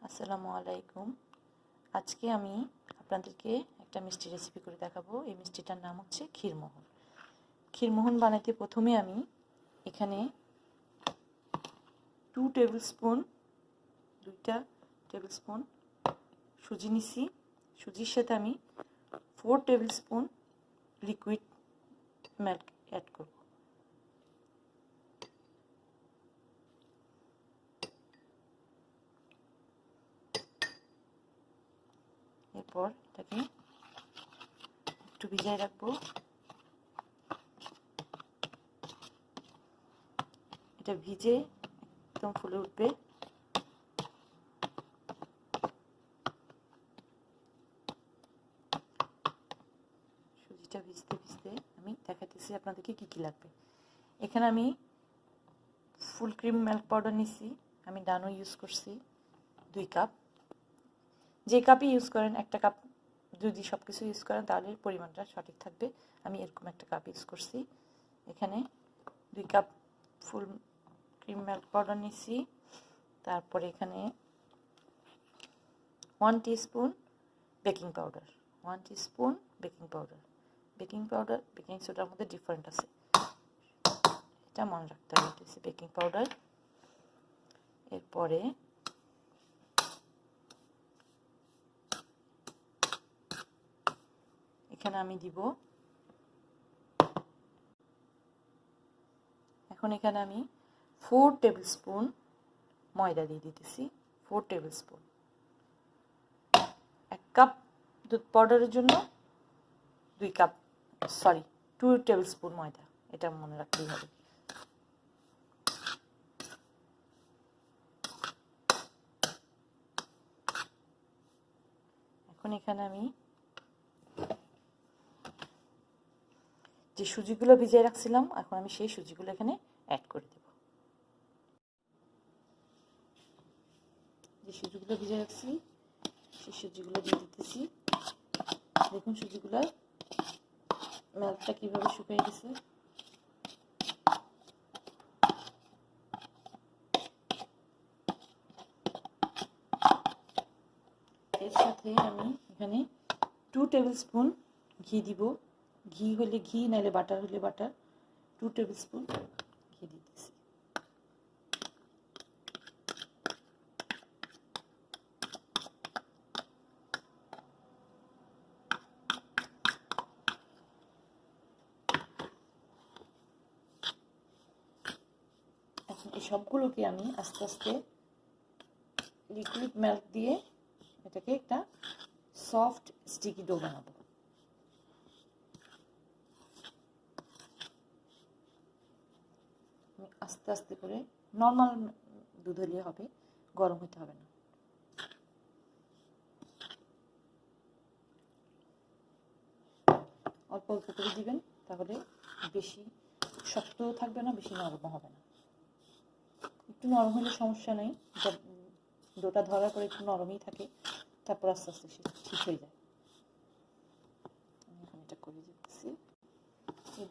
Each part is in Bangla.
আসসালামু আলাইকুম। আজকে আমি আপনাদেরকে একটা মিষ্টি রেসিপি করে দেখাবো। এই মিষ্টিটার নাম হচ্ছে ক্ষীরমোহন। ক্ষীরমোহন বানাতে প্রথমে আমি এখানে 2 টেবিল স্পুন সুজি নিছি। সুজির সাথে আমি 4 tablespoon liquid milk add করব। এরপর এটাকে একটু ভিজিয়ে রাখবো। এটা ভিজে একদম ফুলে উঠবে। সুজিটা ভিজতে ভিজতে আমি দেখাতেছি আপনাদেরকে কী কী লাগবে। এখানে আমি ফুল ক্রিম মিল্ক পাউডার নিছি, আমি ডানো ইউজ করছি 2 কাপ। যে কাপই ইউজ করেন, একটা কাপ যদি সব কিছু ইউজ করেন তাহলে পরিমাণটা সঠিক থাকবে। আমি এরকম একটা কাপ ইউজ করছি। এখানে 2 cup full cream milk powder নিছি। তারপরে এখানে 1 teaspoon baking powder. Baking powder baking সোডার মধ্যে ডিফারেন্ট আছে, এটা মনে রাখতে হবে। Baking powder. এরপরে এখানে আমি দিব, এখন এখানে আমি 4 টেবিল স্পুন ময়দা দিয়ে দিতেছি। 4 টেবিল স্পুন। 1 কাপ দুধ পাউডারের জন্য 2 টেবিল স্পুন ময়দা, এটা মনে রাখতেই হবে। এখন এখানে আমি যে সুজিগুলো ভিজিয়ে রাখছিলাম, এখন আমি সেই সুজিগুলো এখানে অ্যাড করে দেব। যে সুজিগুলো ভিজিয়ে রাখছি সেই সুজিগুলো দিয়ে দিতেছি। দেখুন সুজিগুলো মিল্কটা কীভাবে শুকিয়ে গেছে। এর সাথে আমি এখানে 2 টেবিল স্পুন ঘি দিব। ঘি হলে ঘি, নাহলে বাটার হলে বাটার। 2 টেবিল স্পুন ঘি দিতেছি। এখন এই সবগুলোকে আমি আস্তে আস্তে লিকুইড মিল্ক দিয়ে এটাকে একটা সফট স্টিকি ডো বানাবো। আস্তে আস্তে করে, নর্মাল দুধ হলে হবে, গরম হতে হবে না। অল্প অল্প করে দিবেন, তাহলে বেশি শক্তও থাকবে না, বেশি নরম হবে না। একটু নরম হলে সমস্যা নেই, ডোটা ধরার পরে একটু নরমই থাকে, তারপর আস্তে আস্তে ঠিক হয়ে যায়। আমি এখন এটা করে দিচ্ছি। এই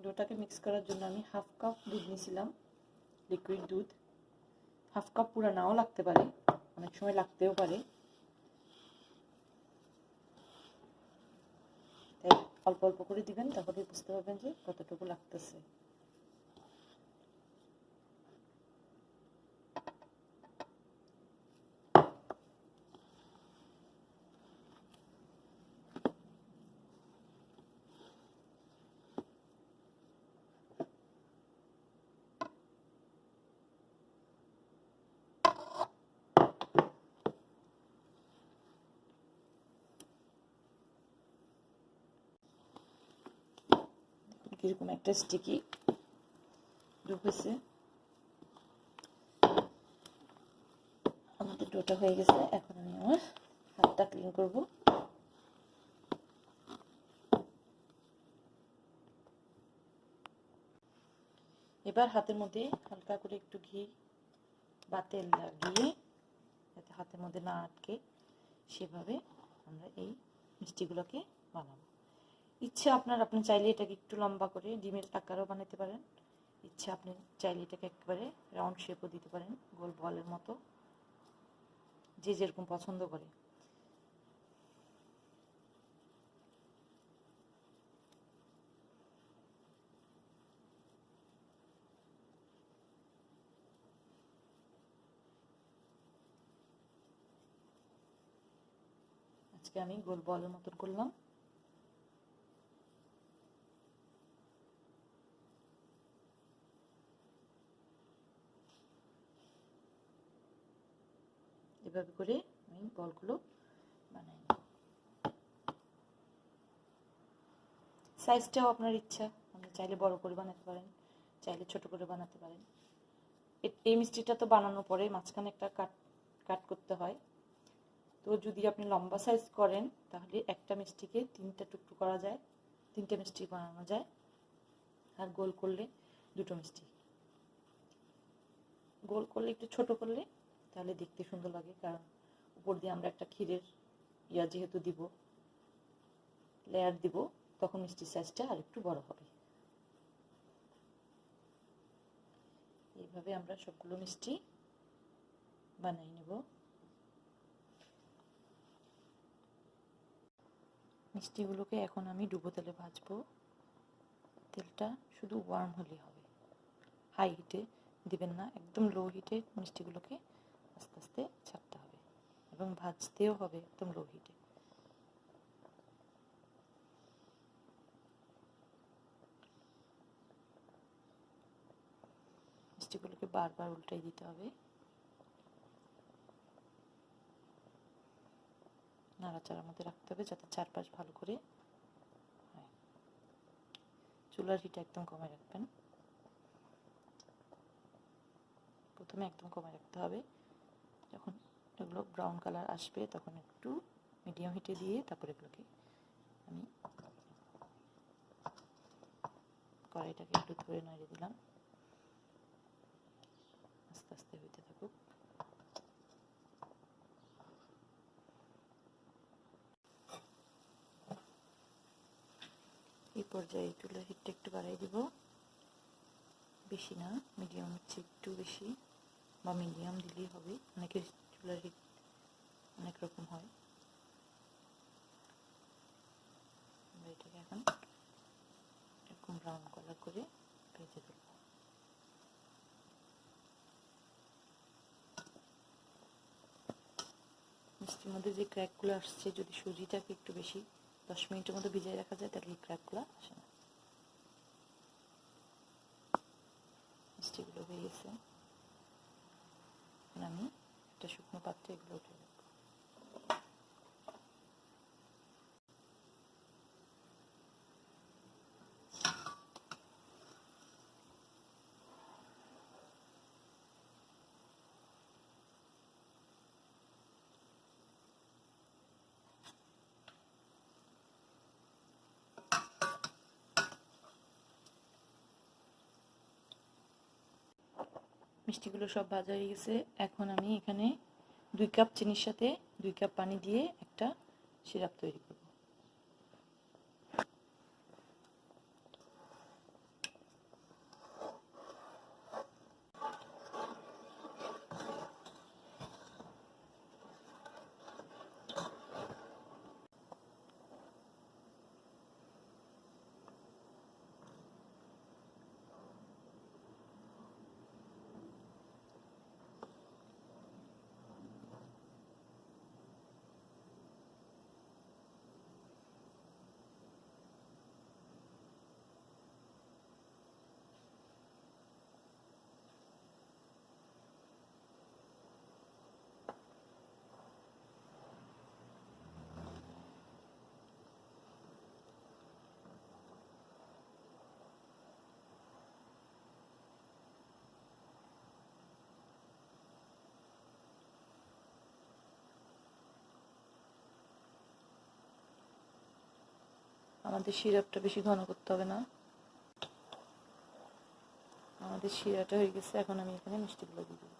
ডোটাকে মিক্স করার জন্য আমি 1/2 কাপ দুধ নিয়েছিলাম, লিকুইড দুধ। 1/2 কাপ পুরো নাও লাগতে পারে, অনেক সময় লাগতেও পারে, তাই অল্প অল্প করে দিবেন, তাহলে বুঝতে পারবেন যে কতটুকু লাগতেছে। এরকম একটা স্টিকি ডো হয়েছে। আমাদের ডোটা হয়ে গেছে। এখন আমি আমার হাতটা ক্লিন করব। এবার হাতের মধ্যে হালকা করে একটু ঘি বা তেল লাগিয়ে, যাতে হাতের মধ্যে না আটকে, সেভাবে আমরা এই মিষ্টিগুলোকে বানাবো। ইচ্ছা আপনি চাইলে এটাকে একটু লম্বা করে ডিমের আকারও বানাতে পারেন। ইচ্ছা আপনি চাইলে এটাকে একেবারে রাউন্ড শেপও দিতে পারেন, গোল বলের মতো। যে যেরকম পছন্দ করে। আজকে আমি গোল বলের মতন করলাম। এভাবে করে আমি বলগুলো বানাই। সাইজটাও আপনার ইচ্ছা, আপনি চাইলে বড় করে বানাতে পারেন, চাইলে ছোট করে বানাতে পারেন। এই মিষ্টিটা তো বানানোর পরে মাঝখানে একটা কাট করতে হয়। তো যদি আপনি লম্বা সাইজ করেন তাহলে একটা মিষ্টিকে 3টা টুকরো করা যায়, 3টে মিষ্টি বানানো যায়। আর গোল করলে 2টো মিষ্টি। গোল করলে একটু ছোট করলে তাহলে দেখতে সুন্দর লাগে, কারণ উপর দিয়ে আমরা একটা ক্ষীরের যেহেতু দিব, লেয়ার দিব, তখন মিষ্টির সাইজটা আর একটু বড় হবে। এইভাবে আমরা সবগুলো মিষ্টি বানিয়ে নেব। মিষ্টিগুলোকে এখন আমি ডুবো তেলে ভাজবো। তেলটা শুধু ওয়ার্ম হলে হবে, হাই হিটে দিবেন না, একদম লো হিটে মিষ্টিগুলোকে আস্তে আস্তে ছাড়তে হবে এবং ভাজতেও হবে একদম লো হিটে। মিষ্টিগুলোকে বারবার উল্টাই দিতে হবে, নাড়াচাড়ার মধ্যে রাখতে হবে যাতে চারপাশ ভালো করে হয়। চুলার হিট একদম কমে রাখবেন, প্রথমে একদম কমে রাখতে হবে। যখন এগুলো ব্রাউন কালার আসবে তখন একটু মিডিয়াম হিটে দিয়ে তারপরে এগুলোকে আমি কড়াইটাকে একটু ধরে নাড়িয়ে দিলাম, আস্তে আস্তে হইতে থাকুক। এই পর্যায়ে চুলার হিটটা একটু বাড়াই দিব, বেশি না, মিডিয়াম হচ্ছে একটু বেশি বা মিডিয়াম দিলেই হবে। অনেকের চুলার হিট অনেক রকম হয়। এটাকে এখন এরকম ব্রাউন কালার করে ভেজে দেব। মিষ্টির মধ্যে যে ক্র্যাকগুলো আসছে, যদি সুজিটাকে একটু বেশি 10 মিনিটের মধ্যে ভিজিয়ে রাখা যায় তাহলে এই ক্র্যাকগুলো আসে না। মিষ্টিগুলো হয়ে গেছে, আমি একটা শুকনো পাত্রে এগুলো উঠে রাখবো। মিষ্টিগুলো সব ভাজা হয়ে গেছে। এখন আমি এখানে 2 কাপ চিনির সাথে 2 কাপ পানি দিয়ে একটা সিরাপ তৈরি করব। আমাদের সিরাপটা বেশি ঘন করতে হবে না, আমাদের শিরাটা হয়ে গেছে। এখন আমি এখানে মিষ্টিগুলো দিয়ে দেবো।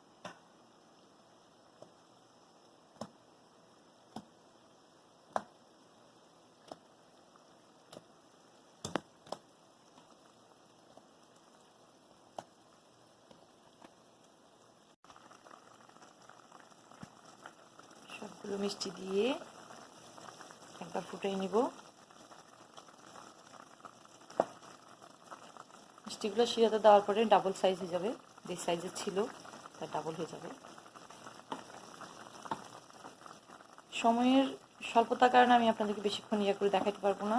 পুরো মিষ্টি দিয়ে একবার ফুটিয়ে নিব। মিষ্টিগুলো শিরাতে দেওয়ার পরে ডাবল সাইজ হয়ে যাবে, যে সাইজের ছিল তার ডাবল হয়ে যাবে। সময়ের স্বল্পতার কারণে আমি আপনাদেরকে বেশিক্ষণ করে দেখাতে পারবো না,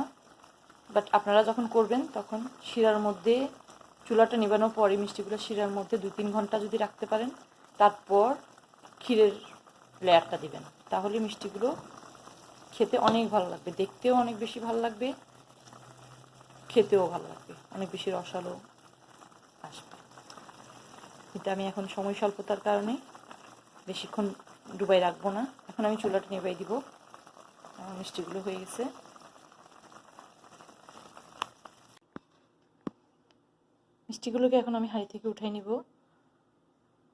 বাট আপনারা যখন করবেন তখন শিরার মধ্যে চুলাটা নেবানোর পরে মিষ্টিগুলো শিরার মধ্যে 2-3 ঘন্টা যদি রাখতে পারেন, তারপর ক্ষীরের লেয়ারটা দিবেন, তাহলে মিষ্টিগুলো খেতে অনেক ভালো লাগবে, দেখতেও অনেক বেশি ভালো লাগবে, খেতেও ভালো লাগবে, অনেক বেশি রসালো আসবে। কিন্তু আমি এখন সময় স্বল্পতার কারণে বেশিক্ষণ ডুবাই রাখবো না। এখন আমি চুলাটা নেবাই দিব। মিষ্টিগুলো হয়ে গেছে। মিষ্টিগুলোকে এখন আমি হাঁড়ি থেকে উঠাই নিব,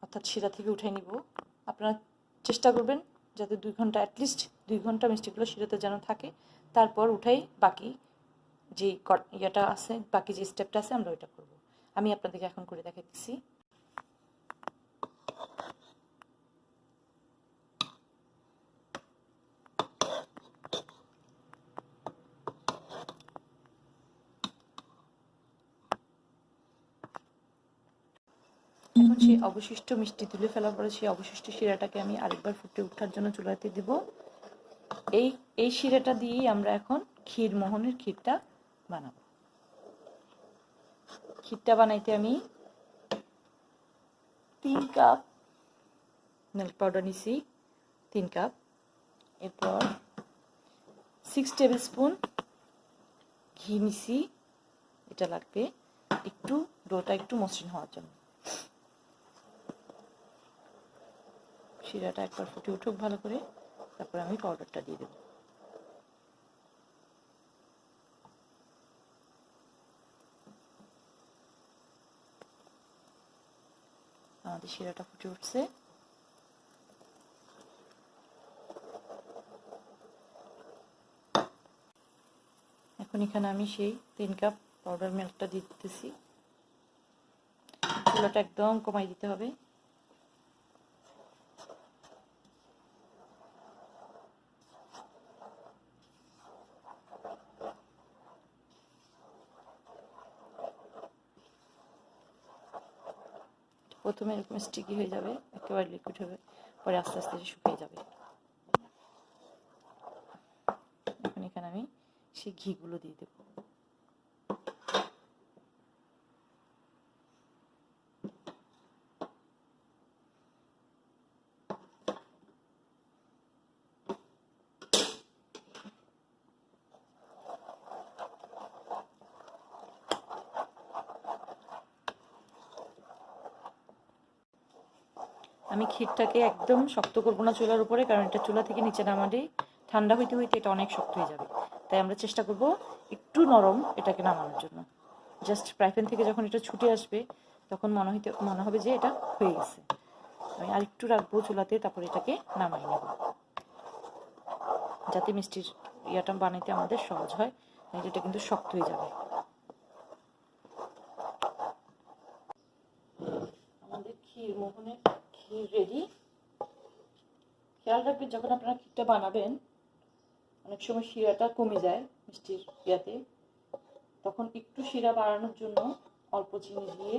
অর্থাৎ শিরা থেকে উঠাই নিব। আপনারা চেষ্টা করবেন যাতে 2 ঘন্টা, অ্যাটলিস্ট 2 ঘন্টা মিষ্টিগুলো শিরাতে যেন থাকে, তারপর উঠাই বাকি যে ইয়েটা আছে, বাকি যে স্টেপটা আছে আমরা ওইটা করব। আমি আপনাদেরকে এখন করে দেখাচ্ছি। এখন সেই অবশিষ্ট মিষ্টি তুলে ফেলার পরে সেই অবশিষ্ট শিরাটাকে আমি আরেকবার ফুটে ওঠার জন্য চুলাতে দেব। এই শিরাটা দিয়েই আমরা এখন ক্ষীরমোহনের ক্ষীরটা বানাবো। ক্ষীরটা বানাইতে আমি 3 কাপ মিল্ক পাউডার নিছি, 3 কাপ। এরপর 6 টেবিল স্পুন ঘি নিছি, এটা লাগবে একটু ডোটা একটু মসৃণ হওয়ার জন্য। শিরাটা একবার ফুটে উঠুক ভালো করে, তারপর আমি পাউডারটা দিয়ে দেব। আমাদের শিরাটা ফুটে উঠছে। এখন এখানে আমি সেই 3 কাপ পাউডার মিল্কটা দিয়ে দিতেছি। চুলাটা একদম কমাই দিতে হবে। প্রথমে এরকম স্টিকি হয়ে যাবে, একেবারে লিকুইড হবে, পরে আস্তে আস্তে শুকিয়ে যাবে। এখন এখানে আমি সেই ঘিগুলো দিয়ে দেব। আমি ক্ষীরটাকে একদম শক্ত করবো না চুলার উপরে, কারণ এটা চুলা থেকে নিচে নামালেই ঠান্ডা হইতে হইতে এটা অনেক শক্ত হয়ে যাবে। তাই আমরা চেষ্টা করব একটু নরম এটাকে নামানোর জন্য। জাস্ট ফ্রাই প্যান থেকে যখন এটা ছুটে আসবে তখন মনে হবে যে এটা হয়ে গেছে। আমি আরেকটু রাখবো চুলাতে, তারপর এটাকে নামাই নেব, যাতে মিষ্টির ইয়াটা বানাইতে আমাদের সহজ হয়। এটা কিন্তু শক্ত হয়ে যাবে। আমাদের ক্ষীরমোহনের ক্ষীর রেডি। খেয়াল রাখবেন যখন আপনারা ক্ষীরটা বানাবেন, অনেক সময় শিরাটা কমে যায় মিষ্টির ইয়াতে, তখন একটু শিরা বাড়ানোর জন্য অল্প চিনি দিয়ে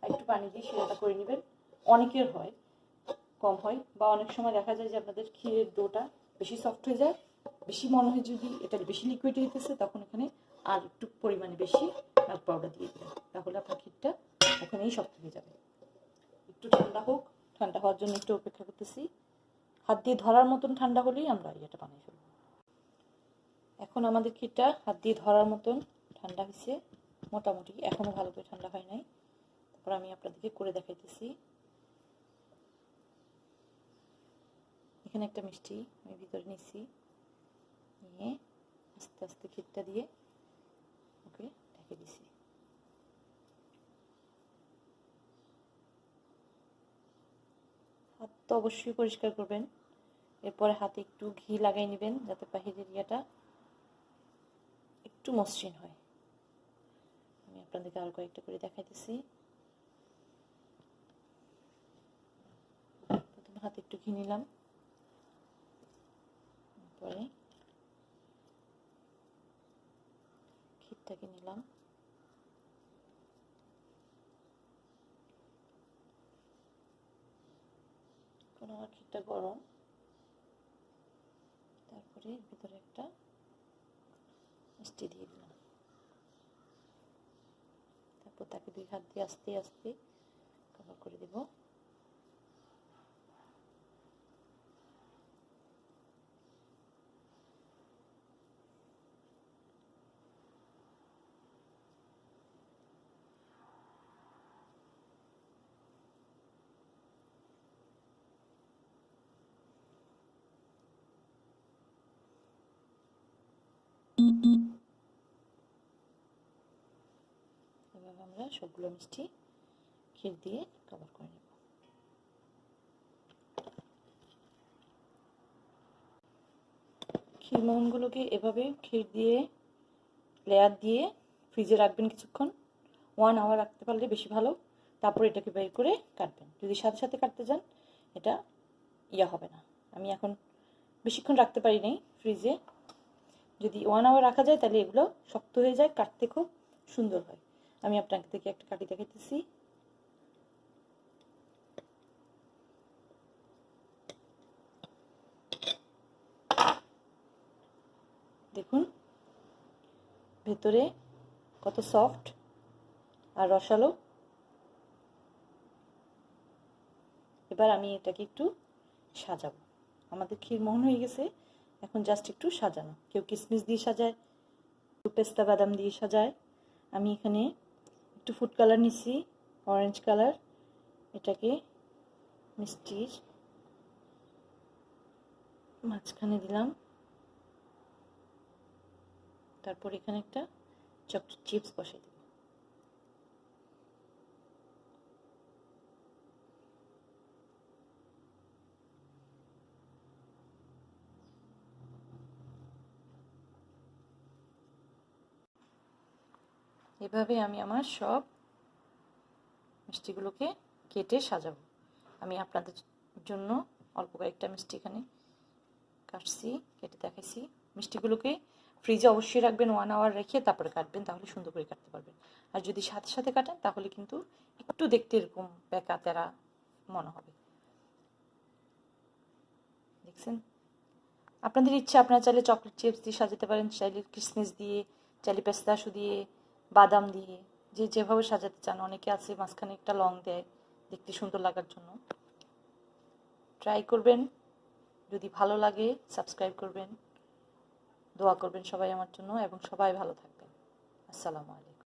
একটু পানি দিয়ে শিরাটা করে নেবেন। অনেকের হয় কম হয়, বা অনেক সময় দেখা যায় যে আপনাদের ক্ষীরের ডোটা বেশি সফট হয়ে যায়, বেশি মনে হয় যদি এটা বেশি লিকুইড হইতেছে, তখন এখানে আর একটু পরিমাণে বেশি মিল্ক পাউডার দিয়ে দেবেন, তাহলে আপনার ক্ষীরটা ওখানেই শক্ত হয়ে যাবে। একটু ঠান্ডা হোক, ঠান্ডা হওয়ার জন্য একটু অপেক্ষা করতেছি। হাত দিয়ে ধরার মতন ঠান্ডা হলেই আমরা এটা বানিয়ে ফেলবো। এখন আমাদের ক্ষীরটা হাত দিয়ে ধরার মতন ঠান্ডা হয়েছে মোটামুটি, এখনো ভালো করে ঠান্ডা হয় নাই। তারপর আমি আপনাদেরকে করে দেখাইতেছি। এখানে একটা মিষ্টি আমি ভিতরে নিচ্ছি, নিয়ে আস্তে আস্তে ক্ষীরটা দিয়ে ওকে ঢেকে দিছি। হাত তো অবশ্যই পরিষ্কার করবেন। এরপরে হাতে একটু ঘি লাগাই নেবেন, যাতে বাহিরের ইয়াটা একটু মসৃণ হয়। আমি আপনাদেরকে আরো কয়েকটা করে দেখাইতেছি। প্রথমে হাতে একটু ঘি নিলাম, তারপরে ক্ষীরটাকে নিলাম, এখন আমার ক্ষীরটা গরম। তারপরে ভিতরে একটা মিষ্টি দিয়ে দিলাম, তারপর তাকে 2 হাত দিয়ে আস্তে আস্তে কভার করে দেব। এভাবে আমরা সবগুলো মিষ্টি ক্ষীর দিয়ে কভার করে নেব। ক্ষীরমোহনগুলোকে এভাবে ক্ষীর দিয়ে লেয়ার দিয়ে ফ্রিজে রাখবেন কিছুক্ষণ, 1 আওয়ার রাখতে পারলে বেশি ভালো। তারপর এটাকে বের করে কাটবেন। যদি সাথে সাথে কাটতে যান এটা হবে না। আমি এখন বেশিক্ষণ রাখতে পারি নাই ফ্রিজে। যদি 1 আওয়ার রাখা যায় তাহলে এগুলো শক্ত হয়ে যায়, কাটতে খুব সুন্দর হয়। আমি আপনাকে থেকে একটা কাটি দেখাইতেছি। দেখুন ভেতরে কত সফট আর রসালো। এবার আমি এটাকে একটু সাজাবো। আমাদের ক্ষীরমোহন হয়ে গেছে, এখন জাস্ট একটু সাজানো। কেউ কিশমিশ দিয়ে সাজায়, কেউ পেস্তা বাদাম দিয়ে সাজায়। আমি এখানে একটু ফুড কালার নিচ্ছি, অরেঞ্জ কালার। এটাকে মিষ্টির মাঝখানে দিলাম, তারপর এখানে একটা চকলেট চিপস বসাই দেব। এভাবে আমি আমার সব মিষ্টিগুলোকে কেটে সাজাবো। আমি আপনাদের জন্য অল্প কয়েকটা মিষ্টি এখানে কাটছি, কেটে দেখাইছি। মিষ্টিগুলোকে ফ্রিজে অবশ্যই রাখবেন, 1 আওয়ার রেখে তারপরে কাটবেন, তাহলে সুন্দর করে কাটতে পারবেন। আর যদি সাথে সাথে কাটেন তাহলে কিন্তু একটু দেখতে এরকম বেঁকা তেরা মনে হবে। দেখছেন? আপনাদের ইচ্ছা, আপনারা চাইলে চকলেট চিপস দিয়ে সাজাতে পারেন, চাইলে কিশমিশ দিয়ে, চাইলে পেস্তাশু দিয়ে, বাদাম দিয়ে, যে যেভাবে সাজাতে চান। অনেকে আছে মাঝখানে একটা লং দেয় দেখতে সুন্দর লাগার জন্য। ট্রাই করবেন, যদি ভালো লাগে সাবস্ক্রাইব করবেন, দোয়া করবেন সবাই আমার জন্য, এবং সবাই ভালো থাকবেন। আসসালামু আলাইকুম।